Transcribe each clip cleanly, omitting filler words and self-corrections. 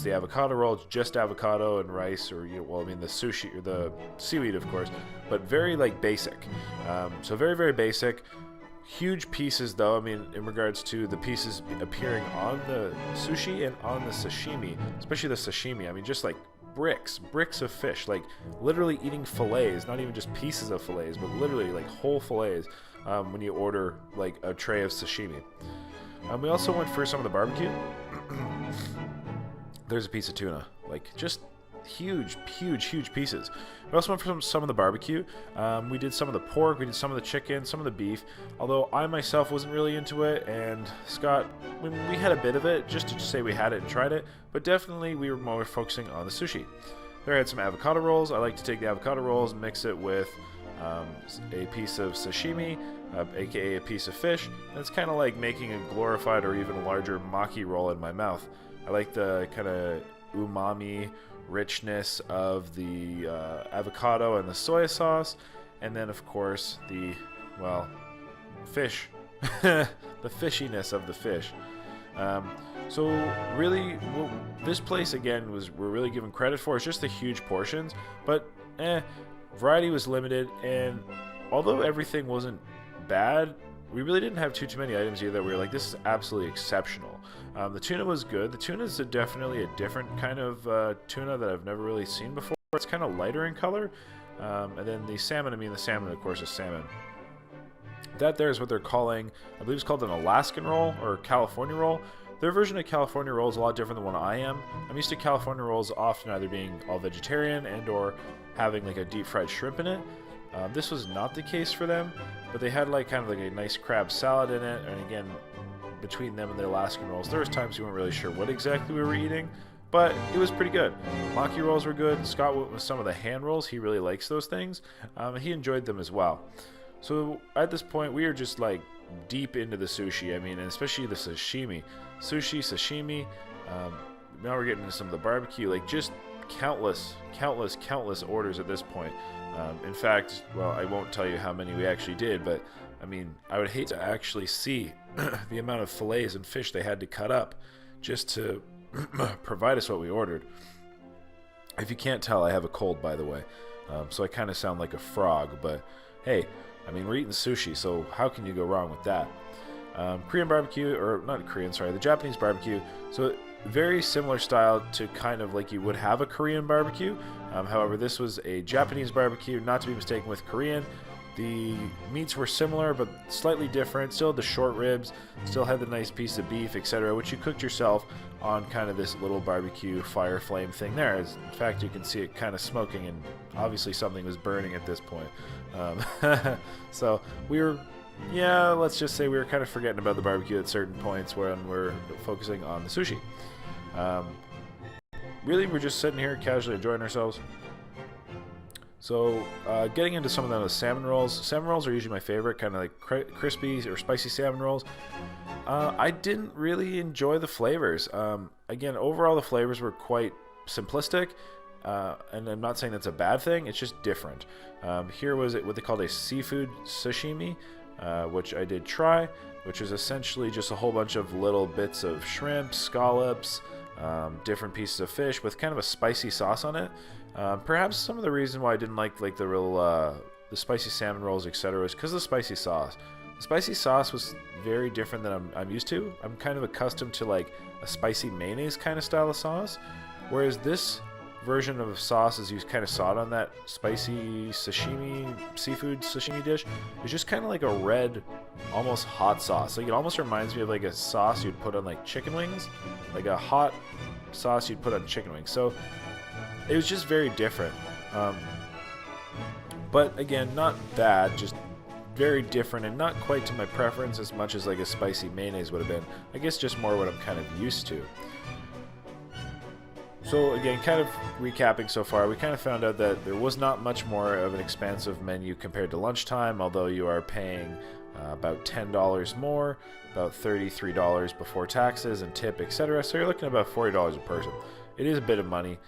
the avocado roll. It's just avocado and rice, or well, I mean the sushi or the seaweed, of course, but very like basic. So very, very basic. Huge pieces though. I mean, in regards to the pieces appearing on the sushi and on the sashimi, especially the sashimi. I mean, just like bricks of fish, like literally eating fillets, not even just pieces of fillets, but literally like whole fillets when you order like a tray of sashimi. We also went for some of the barbecue. There's a piece of tuna, like just huge pieces. We also went for some of the barbecue. We did some of the pork, we did some of the chicken, some of the beef, although I myself wasn't really into it, and Scott, we had a bit of it, just to say we had it and tried it, but definitely we were more focusing on the sushi. There I had some avocado rolls. I like to take the avocado rolls and mix it with a piece of sashimi, aka a piece of fish, and it's kind of like making a glorified or even larger maki roll in my mouth. I like the kind of umami richness of the avocado and the soy sauce, and then of course the, well, fish, the fishiness of the fish. So really, this place again we're really giving credit for is just the huge portions, but variety was limited, and although everything wasn't bad, we really didn't have too many items either. We were like, this is absolutely exceptional. The tuna was good. The tuna is definitely a different kind of tuna that I've never really seen before. It's kind of lighter in color. And then the salmon, the salmon, of course, is salmon. That there is what they're calling, I believe it's called an Alaskan roll or California roll. Their version of California roll is a lot different than what I am. I'm used to California rolls often either being all vegetarian and or having like a deep fried shrimp in it. This was not the case for them, but they had like kind of like a nice crab salad in it, and again, between them and the Alaskan rolls, there was times we weren't really sure what exactly we were eating, but it was pretty good. Maki rolls were good. Scott went with some of the hand rolls. He really likes those things. He enjoyed them as well. So at this point, we are just like deep into the sushi. I mean, and especially the sashimi. Sushi, sashimi. Now we're getting into some of the barbecue. Like just countless orders at this point. In fact, well, I won't tell you how many we actually did, but I mean, I would hate to actually see the amount of fillets and fish they had to cut up just to provide us what we ordered. If you can't tell, I have a cold, by the way, so I kind of sound like a frog, but hey, I mean, we're eating sushi, so how can you go wrong with that? Korean barbecue, or not Korean, sorry, the Japanese barbecue. So very similar style to kind of like you would have a Korean barbecue. However, this was a Japanese barbecue, not to be mistaken with Korean. The meats were similar, but slightly different. Still had the short ribs, still had the nice piece of beef, etc., which you cooked yourself on kind of this little barbecue fire flame thing there. In fact, you can see it kind of smoking, and obviously something was burning at this point. So we were, yeah, let's just say we were kind of forgetting about the barbecue at certain points when we're focusing on the sushi. Really, we're just sitting here casually enjoying ourselves. So, getting into some of the salmon rolls. Salmon rolls are usually my favorite, kind of like crispy or spicy salmon rolls. I didn't really enjoy the flavors. Again, overall the flavors were quite simplistic, and I'm not saying that's a bad thing, it's just different. Here was what they called a seafood sashimi, which I did try, which is essentially just a whole bunch of little bits of shrimp, scallops, different pieces of fish with kind of a spicy sauce on it. Perhaps some of the reason why I didn't like the real the spicy salmon rolls, etc., is because of the spicy sauce. The spicy sauce was very different than I'm used to. I'm kind of accustomed to like a spicy mayonnaise kind of style of sauce, whereas this version of sauce, as you kind of saw it on that spicy sashimi, seafood sashimi dish, is just kind of like a red, almost hot sauce. Like it almost reminds me of like a sauce you'd put on like chicken wings, like a hot sauce you'd put on chicken wings. So it was just very different. But again, not bad, just very different and not quite to my preference as much as like a spicy mayonnaise would have been. I guess just more what I'm kind of used to. So again, kind of recapping so far, we kind of found out that there was not much more of an expansive menu compared to lunchtime, although you are paying about $10 more, about $33 before taxes and tip, etc. So you're looking at about $40 a person. It is a bit of money,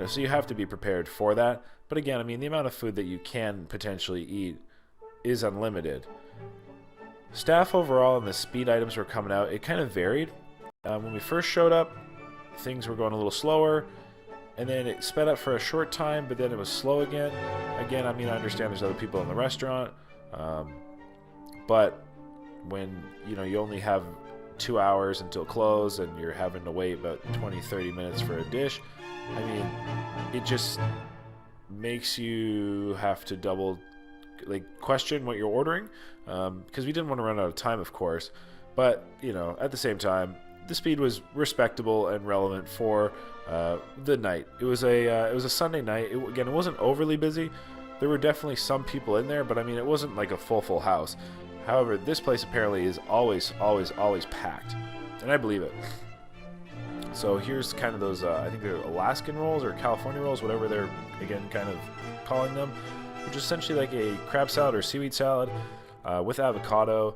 so you have to be prepared for that. But again, I mean, the amount of food that you can potentially eat is unlimited. Staff overall and the speed items were coming out, it kind of varied. When we first showed up, things were going a little slower, and then it sped up for a short time, but then it was slow again. Again, I mean, I understand there's other people in the restaurant, but when, you know, you only have 2 hours until close and you're having to wait about 20-30 minutes for a dish, I mean, it just makes you have to double, like, question what you're ordering, because we didn't want to run out of time, of course, but, you know, at the same time, the speed was respectable and relevant for the night. It was a Sunday night. Again, it wasn't overly busy. There were definitely some people in there, but I mean, it wasn't like a full house. However, this place apparently is always packed, and I believe it. So here's kind of those, I think they're Alaskan rolls or California rolls, whatever they're, again, kind of calling them, which is essentially like a crab salad or seaweed salad with avocado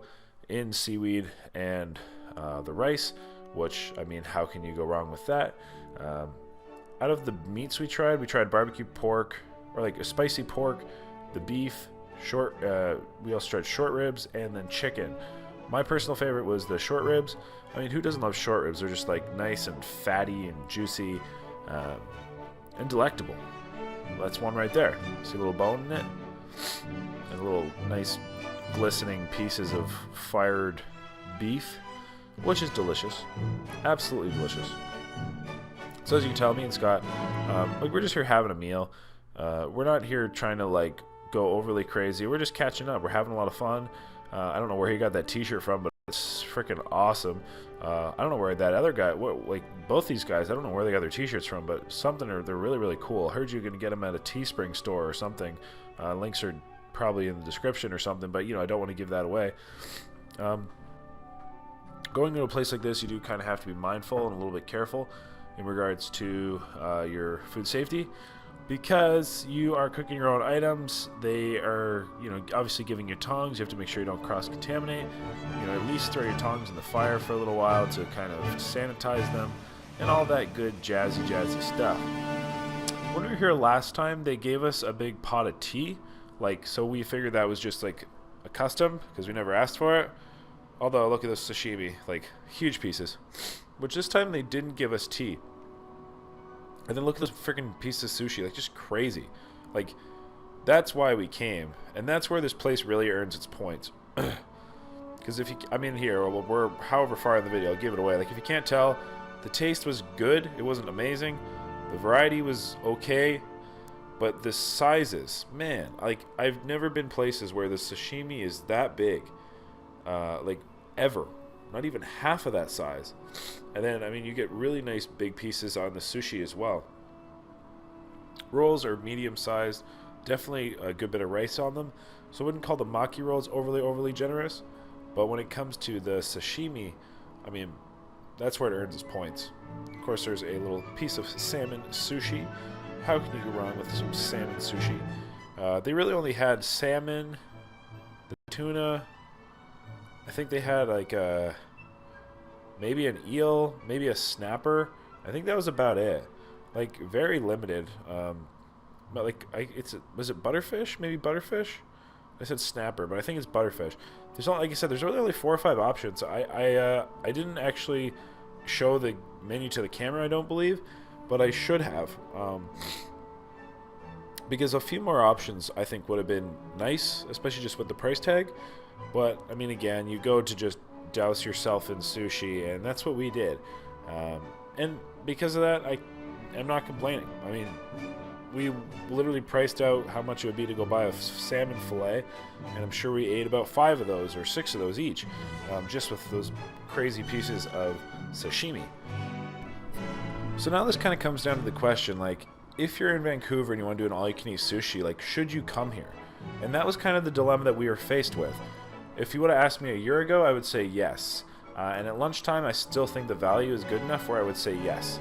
in seaweed and the rice, which, I mean, how can you go wrong with that? Out of the meats we tried barbecue pork, or like a spicy pork, the beef, we also tried short ribs, and then chicken. My personal favorite was the short ribs. I mean, who doesn't love short ribs? They're just like nice and fatty and juicy and delectable. That's one right there. See a little bone in it? And a little nice glistening pieces of fired beef, which is delicious. Absolutely delicious. So as you can tell, me and Scott, like, we're just here having a meal. We're not here trying to, like, go overly crazy. We're just catching up. We're having a lot of fun. I don't know where he got that t-shirt from, but it's freaking awesome. I don't know where that other guy, like, both these guys, I don't know where they got their t-shirts from, but they're really cool. I heard you're going to get them at a Teespring store or something. Links are probably in the description or something, but, you know, I don't want to give that away. Going to a place like this, you do kind of have to be mindful and a little bit careful in regards to your food safety, because you are cooking your own items. They are, you know, obviously giving you tongs. You have to make sure you don't cross-contaminate. You know, at least throw your tongs in the fire for a little while to kind of sanitize them and all that good jazzy stuff. When we were here last time, they gave us a big pot of tea. Like, so we figured that was just like a custom because we never asked for it. Although, look at this sashimi, like huge pieces. Which this time they didn't give us tea. And then look at this freaking piece of sushi, like just crazy. Like, that's why we came. And that's where this place really earns its points. Because if you, I mean, here, we're however far in the video, I'll give it away. Like, if you can't tell, the taste was good. It wasn't amazing. The variety was okay. But the sizes, man, like, I've never been places where the sashimi is that big. Like, ever. Not even half of that size. And then, I mean, you get really nice big pieces on the sushi as well. Rolls are medium sized. Definitely a good bit of rice on them. So I wouldn't call the maki rolls overly generous. But when it comes to the sashimi, I mean, that's where it earns its points. Of course, there's a little piece of salmon sushi. How can you go wrong with some salmon sushi? They really only had salmon, the tuna. I think they had like maybe an eel, maybe a snapper. I think that was about it. Like, very limited. But like, was it butterfish? Maybe butterfish. I said snapper, but I think it's butterfish. There's only, like I said, there's really only 4 or 5 options. I didn't actually show the menu to the camera, I don't believe, but I should have. Because a few more options I think would have been nice, especially just with the price tag. But, I mean, again, you go to just douse yourself in sushi, and that's what we did. And because of that, I'm not complaining. I mean, we literally priced out how much it would be to go buy a salmon fillet, and I'm sure we ate about 5 of those or 6 of those each, just with those crazy pieces of sashimi. So now this kind of comes down to the question, like, if you're in Vancouver and you want to do an all-you-can-eat sushi, like, should you come here? And that was kind of the dilemma that we were faced with. If you would have asked me a year ago, I would say yes. And at lunchtime, I still think the value is good enough where I would say yes.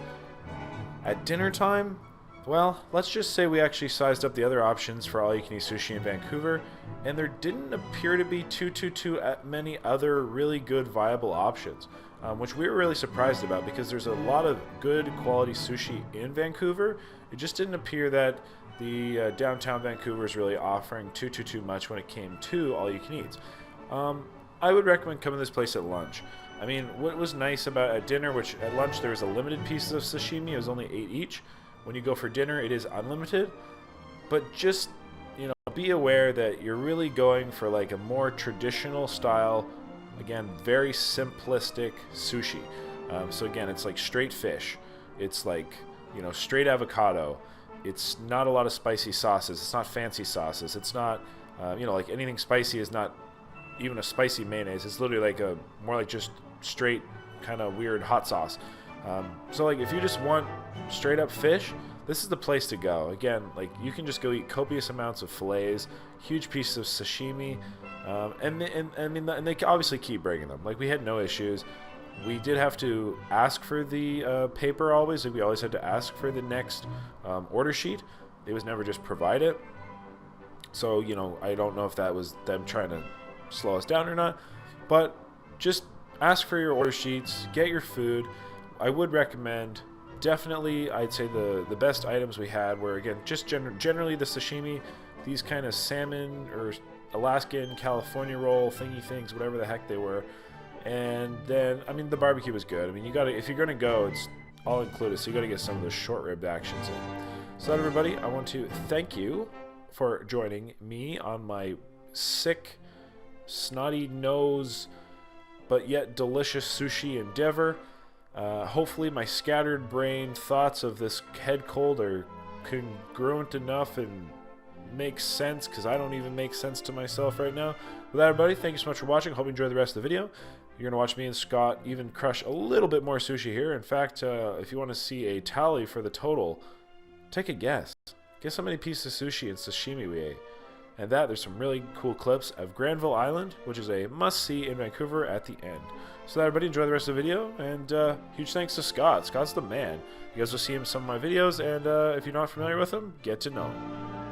At dinner time, well, let's just say we actually sized up the other options for all-you-can-eat sushi in Vancouver, and there didn't appear to be too many other really good viable options, which we were really surprised about because there's a lot of good quality sushi in Vancouver. It just didn't appear that the downtown Vancouver is really offering too much when it came to all-you-can-eats. I would recommend coming to this place at lunch. I mean, what was nice about at dinner, which at lunch there was a limited pieces of sashimi, it was only 8 each. When you go for dinner, it is unlimited. But just, you know, be aware that you're really going for like a more traditional style, again, very simplistic sushi. So again, it's like straight fish. It's like, you know, straight avocado. It's not a lot of spicy sauces. It's not fancy sauces. It's not, you know, like anything spicy is not even a spicy mayonnaise. It's literally like a more like just straight kind of weird hot sauce. So like if you just want straight up fish, this is the place to go. Again, like you can just go eat copious amounts of fillets, huge pieces of sashimi, and they obviously keep bringing them. Like we had no issues. We did have to ask for the paper always. Like we always had to ask for the next order sheet. It was never just provided. So, you know, I don't know if that was them trying to slow us down or not. But just ask for your order sheets. Get your food. I would recommend, definitely, I'd say the best items we had were, again, just generally the sashimi, these kind of salmon or Alaskan California roll thingy things, whatever the heck they were. And then, I mean, the barbecue was good. I mean, you gotta, if you're gonna go, it's all included, so you gotta get some of those short rib actions in. So that, everybody, I want to thank you for joining me on my sick, snotty nose, but yet delicious sushi endeavor. Hopefully my scattered brain thoughts of this head cold are congruent enough and make sense, because I don't even make sense to myself right now. With that, everybody, thank you so much for watching. Hope you enjoyed the rest of the video. You're going to watch me and Scott even crush a little bit more sushi here. In fact, if you want to see a tally for the total, take a guess. Guess how many pieces of sushi and sashimi we ate. And there's some really cool clips of Granville Island, which is a must-see in Vancouver at the end. So that, everybody, enjoy the rest of the video, and huge thanks to Scott. Scott's the man. You guys will see him in some of my videos, and if you're not familiar with him, get to know him.